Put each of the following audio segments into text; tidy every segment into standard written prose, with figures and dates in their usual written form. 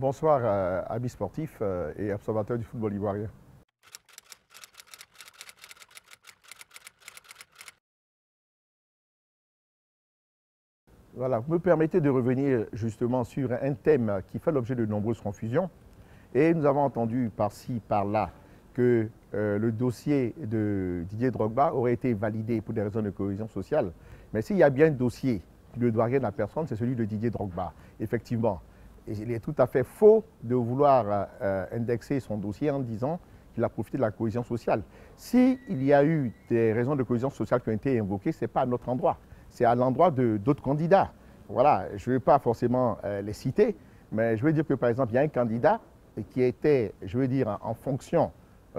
Bonsoir amis sportifs et observateurs du football ivoirien. Voilà, vous me permettez de revenir justement sur un thème qui fait l'objet de nombreuses confusions. Et nous avons entendu par-ci, par-là, que le dossier de Didier Drogba aurait été validé pour des raisons de cohésion sociale. Mais s'il y a bien un dossier qui ne doit rien à personne, c'est celui de Didier Drogba. Effectivement, il est tout à fait faux de vouloir indexer son dossier en disant qu'il a profité de la cohésion sociale. S'il y a eu des raisons de cohésion sociale qui ont été invoquées, ce n'est pas à notre endroit, c'est à l'endroit d'autres candidats. Voilà, je ne vais pas forcément les citer, mais je veux dire que par exemple, il y a un candidat qui était, je veux dire, en fonction,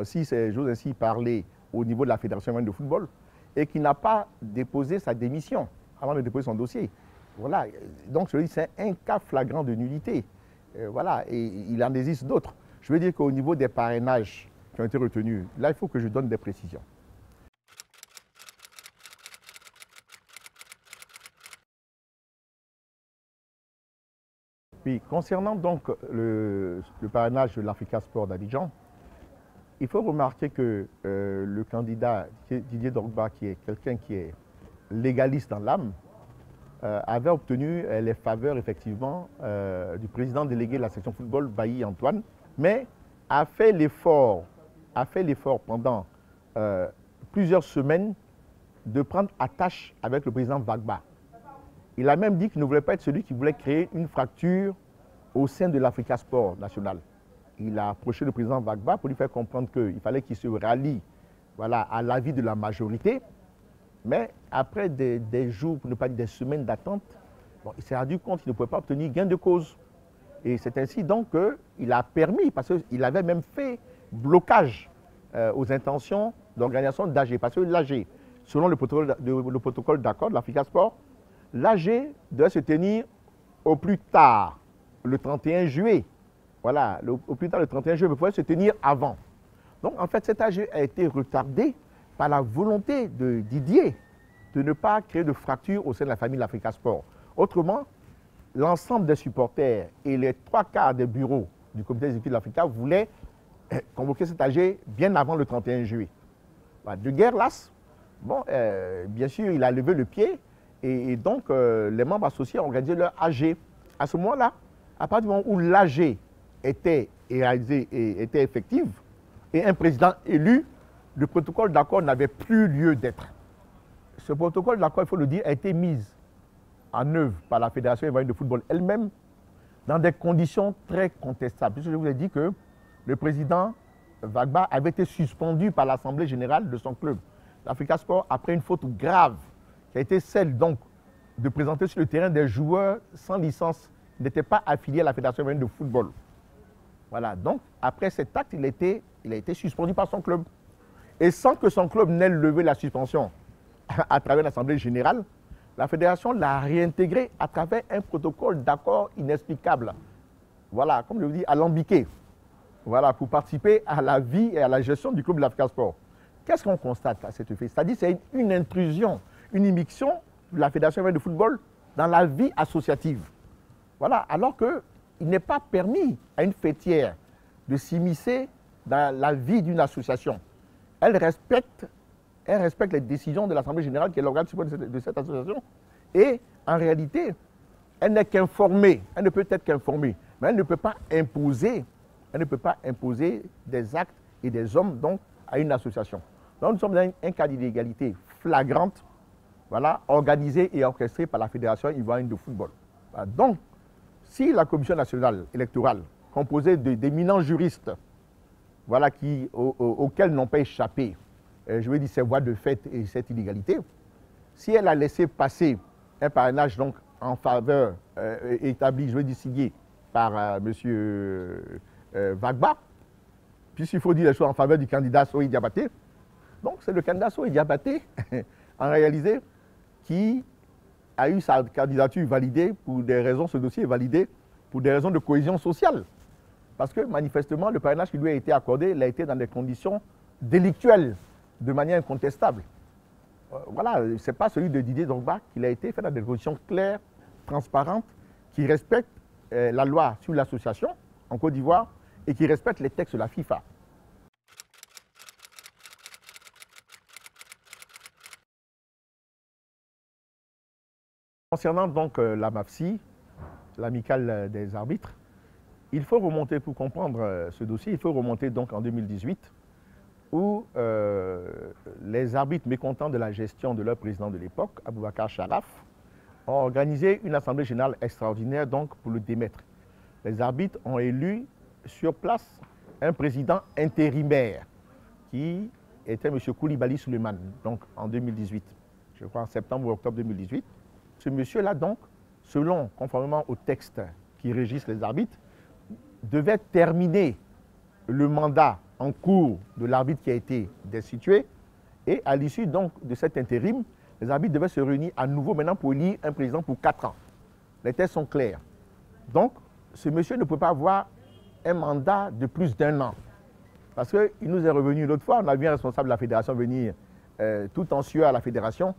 si j'ose ainsi parler, au niveau de la Fédération ivoirienne de football, et qui n'a pas déposé sa démission avant de déposer son dossier. Voilà, donc je veux dire, c'est un cas flagrant de nullité. Voilà, et il en existe d'autres. Je veux dire qu'au niveau des parrainages qui ont été retenus, là, il faut que je donne des précisions. Oui, concernant donc le parrainage de l'Africa Sport d'Abidjan, il faut remarquer que le candidat Didier Drogba, qui est quelqu'un qui est légaliste dans l'âme, avait obtenu les faveurs effectivement du président délégué de la section football, Bailly Antoine, mais a fait l'effort pendant plusieurs semaines de prendre attache avec le président Vagba. Il a même dit qu'il ne voulait pas être celui qui voulait créer une fracture au sein de l'Africa Sport national. Il a approché le président Vagba pour lui faire comprendre qu'il fallait qu'il se rallie, voilà, à l'avis de la majorité. Mais après des jours, pour ne pas dire des semaines d'attente, bon, il s'est rendu compte qu'il ne pouvait pas obtenir gain de cause. Et c'est ainsi donc qu'il a permis, parce qu'il avait même fait blocage aux intentions d'organisation d'AG. Parce que l'AG, selon le protocole d'accord de l'Africa Sport, l'AG doit se tenir au plus tard le 31 juillet. Voilà, au plus tard le 31 juillet, mais il pouvait se tenir avant. Donc en fait, cet AG a été retardé par la volonté de Didier de ne pas créer de fracture au sein de la famille de l'Africa Sport. Autrement, l'ensemble des supporters et les 3/4 des bureaux du comité exécutif de l'Africa voulaient convoquer cet AG bien avant le 31 juillet. Voilà, de guerre lasse, bon, bien sûr, il a levé le pied et donc les membres associés ont organisé leur AG. À ce moment-là, à partir du moment où l'AG était réalisé et était effective et un président élu, le protocole d'accord n'avait plus lieu d'être. Ce protocole d'accord, il faut le dire, a été mis en œuvre par la Fédération ivoirienne de football elle-même dans des conditions très contestables. Puisque je vous ai dit que le président Vagba avait été suspendu par l'Assemblée générale de son club, l'Africa Sport, après une faute grave qui a été celle donc de présenter sur le terrain des joueurs sans licence qui n'étaient pas affiliés à la Fédération ivoirienne de football. Voilà, donc après cet acte, il a été suspendu par son club. Et sans que son club n'ait levé la suspension à travers l'Assemblée générale, la fédération l'a réintégré à travers un protocole d'accord inexplicable. Voilà, comme je vous dis, alambiqué. Voilà, pour participer à la vie et à la gestion du club de l'Africa Sport. Qu'est-ce qu'on constate à cette effet? C'est-à-dire que c'est une intrusion, une immixtion de la Fédération ivoirienne de football dans la vie associative. Voilà, alors qu'il n'est pas permis à une fêtière de s'immiscer dans la vie d'une association. Elle respecte les décisions de l'Assemblée générale qui est l'organe suprême de cette association. Et en réalité, elle n'est qu'informée, elle ne peut être qu'informée, mais elle ne peut pas imposer des actes et des hommes donc, à une association. Donc nous sommes dans un cas d'illégalité flagrante, voilà, organisée et orchestrée par la Fédération ivoirienne de football. Voilà, donc, si la Commission nationale électorale, composée d'éminents juristes, voilà, auxquels n'ont pas échappé, je veux dire, ces voies de fait et cette illégalité, si elle a laissé passer un parrainage donc, en faveur établi, je veux dire, signé par M. Vagba, puisqu'il faut dire les choses en faveur du candidat Sohit Diabaté, donc c'est le candidat Sohit Diabaté, en réalité, qui a eu sa candidature validée pour des raisons, ce dossier est validé pour des raisons de cohésion sociale. Parce que manifestement, le parrainage qui lui a été accordé, il a été dans des conditions délictuelles, de manière incontestable. Voilà, ce n'est pas celui de Didier Drogba qu'il a été fait dans des conditions claires, transparentes, qui respectent la loi sur l'association, en Côte d'Ivoire et qui respectent les textes de la FIFA. Concernant donc la MAFSI, l'amicale des arbitres, il faut remonter, pour comprendre ce dossier, il faut remonter donc en 2018, où les arbitres mécontents de la gestion de leur président de l'époque, Aboubacar Sharaf, ont organisé une assemblée générale extraordinaire donc pour le démettre. Les arbitres ont élu sur place un président intérimaire qui était M. Koulibaly Souleymane, donc en 2018, je crois en septembre ou octobre 2018. Ce monsieur-là donc, conformément aux textes qui régissent les arbitres, devait terminer le mandat en cours de l'arbitre qui a été destitué, et à l'issue donc de cet intérim, les arbitres devaient se réunir à nouveau maintenant pour élire un président pour 4 ans. Les textes sont clairs. Donc, ce monsieur ne peut pas avoir un mandat de plus d'1 an. Parce qu'il nous est revenu l'autre fois, on a vu un responsable de la fédération venir tout en sueur à la fédération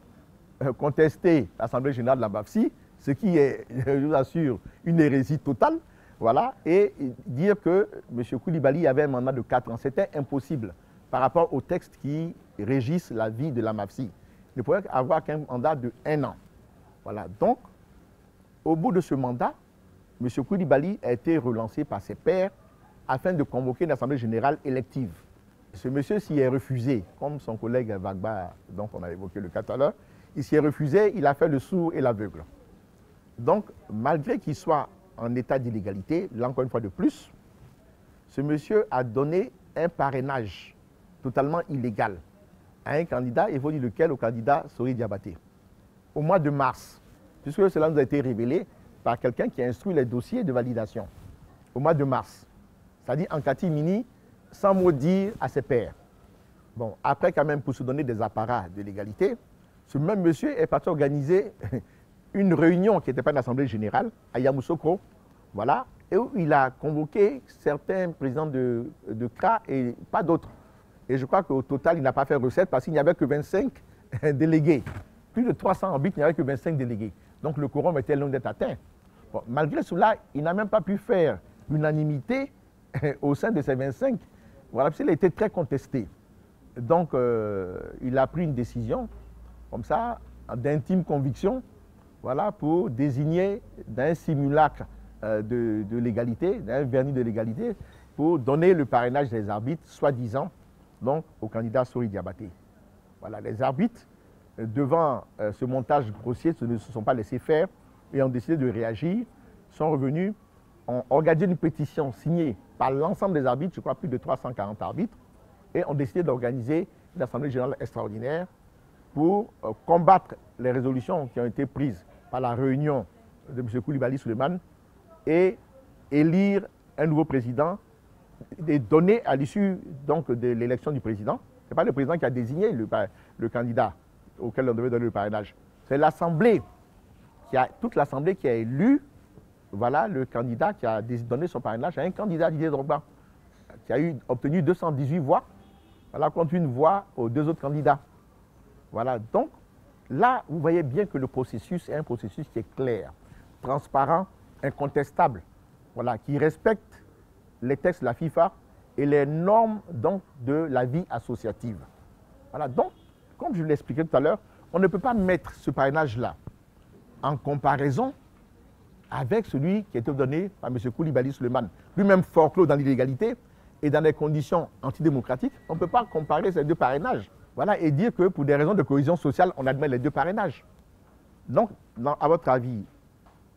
contester l'Assemblée générale de la MAFSI, ce qui est, je vous assure, une hérésie totale. Voilà, et dire que M. Koulibaly avait un mandat de 4 ans, c'était impossible par rapport aux textes qui régissent la vie de la MAFSI. Il ne pouvait avoir qu'un mandat de 1 an. Voilà, donc, au bout de ce mandat, M. Koulibaly a été relancé par ses pairs afin de convoquer une assemblée générale élective. Ce monsieur s'y est refusé, comme son collègue Vagba, dont on a évoqué le cas tout à l'heure, il s'y est refusé, il a fait le sourd et l'aveugle. Donc, malgré qu'il soit en état d'illégalité, là encore une fois de plus, ce monsieur a donné un parrainage totalement illégal à un candidat, il faut dire lequel, au candidat Sori Diabaté, au mois de mars, puisque cela nous a été révélé par quelqu'un qui a instruit les dossiers de validation, au mois de mars, c'est-à-dire en catimini, sans mot dire à ses pairs. Bon, après quand même, pour se donner des apparats de légalité, ce même monsieur est parti organiser une réunion qui n'était pas une assemblée générale à Yamoussoukro, voilà, et où il a convoqué certains présidents de CRA et pas d'autres. Et je crois qu'au total, il n'a pas fait recette parce qu'il n'y avait que 25 délégués. Plus de 300 arbitres, il n'y avait que 25 délégués. Donc le quorum était loin d'être atteint. Bon, malgré cela, il n'a même pas pu faire l'unanimité au sein de ces 25. Voilà, parce qu'il a été très contesté. Donc il a pris une décision, comme ça, d'intime conviction, voilà, pour désigner d'un simulacre de légalité, d'un vernis de légalité, pour donner le parrainage des arbitres, soi-disant, donc au candidat Sori Diabaté. Voilà, les arbitres, devant ce montage grossier, ne se sont pas laissés faire et ont décidé de réagir, sont revenus, ont organisé une pétition signée par l'ensemble des arbitres, je crois plus de 340 arbitres, et ont décidé d'organiser une assemblée générale extraordinaire pour combattre les résolutions qui ont été prises par la réunion de M. Koulibaly Souleymane et élire un nouveau président et donner à l'issue donc de l'élection du président. Ce n'est pas le président qui a désigné le candidat auquel on devait donner le parrainage. C'est l'Assemblée, toute l'Assemblée qui a élu, voilà, le candidat qui a donné son parrainage à un candidat, Didier Drogba, qui a obtenu 218 voix, voilà, contre une voix aux 2 autres candidats. Voilà, donc là, vous voyez bien que le processus est un processus qui est clair, transparent, incontestable, voilà, qui respecte les textes de la FIFA et les normes donc, de la vie associative. Voilà, donc, comme je l'expliquais tout à l'heure, on ne peut pas mettre ce parrainage-là en comparaison avec celui qui a été donné par M. Koulibaly Souleymane, lui-même forclos dans l'illégalité et dans des conditions antidémocratiques. On ne peut pas comparer ces 2 parrainages. Voilà, et dire que pour des raisons de cohésion sociale, on admet les 2 parrainages. Donc, à votre avis,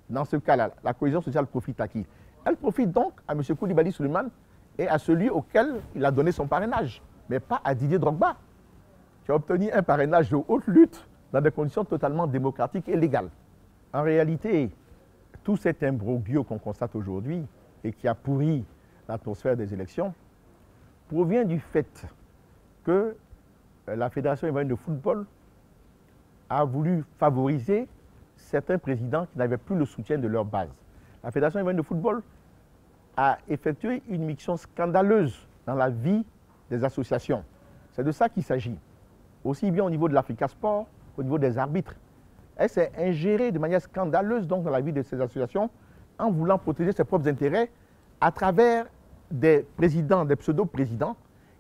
dans ce cas-là, la cohésion sociale profite à qui? Elle profite donc à M. Koulibaly Souleymane et à celui auquel il a donné son parrainage, mais pas à Didier Drogba, qui a obtenu un parrainage de haute lutte dans des conditions totalement démocratiques et légales. En réalité, tout cet imbroglio qu'on constate aujourd'hui et qui a pourri l'atmosphère des élections provient du fait que la Fédération ivoirienne de football a voulu favoriser certains présidents qui n'avaient plus le soutien de leur base. La Fédération ivoirienne de football a effectué une mission scandaleuse dans la vie des associations. C'est de ça qu'il s'agit. Aussi bien au niveau de l'Africa Sport qu'au niveau des arbitres. Elle s'est ingérée de manière scandaleuse donc, dans la vie de ces associations en voulant protéger ses propres intérêts à travers des présidents, des pseudo-présidents,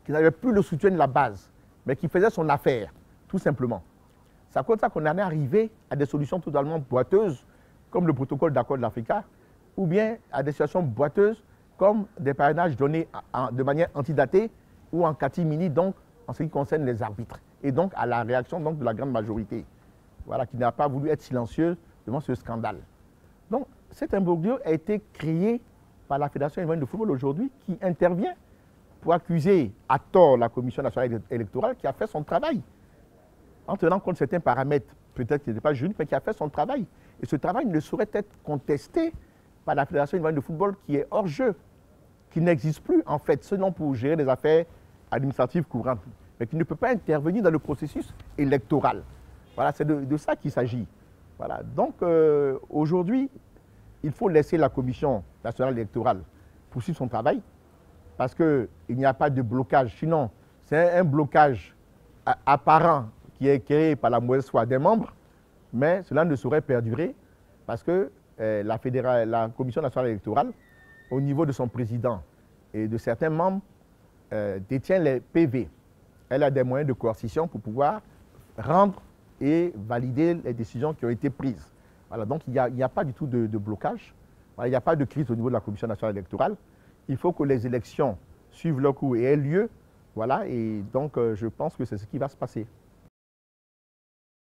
qui n'avaient plus le soutien de la base, mais qui faisaient son affaire, tout simplement. C'est à cause de ça qu'on en est arrivé à des solutions totalement boiteuses, comme le protocole d'accord de l'Africa, ou bien à des situations boiteuses, comme des parrainages donnés de manière antidatée ou en catimini, donc en ce qui concerne les arbitres, et donc à la réaction donc, de la grande majorité, voilà, qui n'a pas voulu être silencieuse devant ce scandale. Donc, cet imbroglio a été créé par la Fédération ivoirienne de football aujourd'hui, qui intervient pour accuser à tort la Commission nationale électorale qui a fait son travail, en tenant compte de certains paramètres, peut-être qui n'étaient pas juridiques, mais qui a fait son travail. Et ce travail ne saurait être contesté par la Fédération ivoirienne de football qui est hors jeu, qui n'existe plus en fait, seulement pour gérer les affaires administratives courantes, mais qui ne peut pas intervenir dans le processus électoral. Voilà, c'est de ça qu'il s'agit. Voilà. Donc aujourd'hui, il faut laisser la Commission nationale électorale poursuivre son travail, parce qu'il n'y a pas de blocage. Sinon, c'est un blocage apparent qui est créé par la mauvaise foi des membres, mais cela ne saurait perdurer parce que la Commission nationale électorale, au niveau de son président et de certains membres, détient les PV. Elle a des moyens de coercition pour pouvoir rendre et valider les décisions qui ont été prises. Voilà, donc il n'y a pas du tout de blocage. Voilà, il n'y a pas de crise au niveau de la Commission nationale électorale. Il faut que les élections suivent leur cours et aient lieu. Voilà, et donc je pense que c'est ce qui va se passer.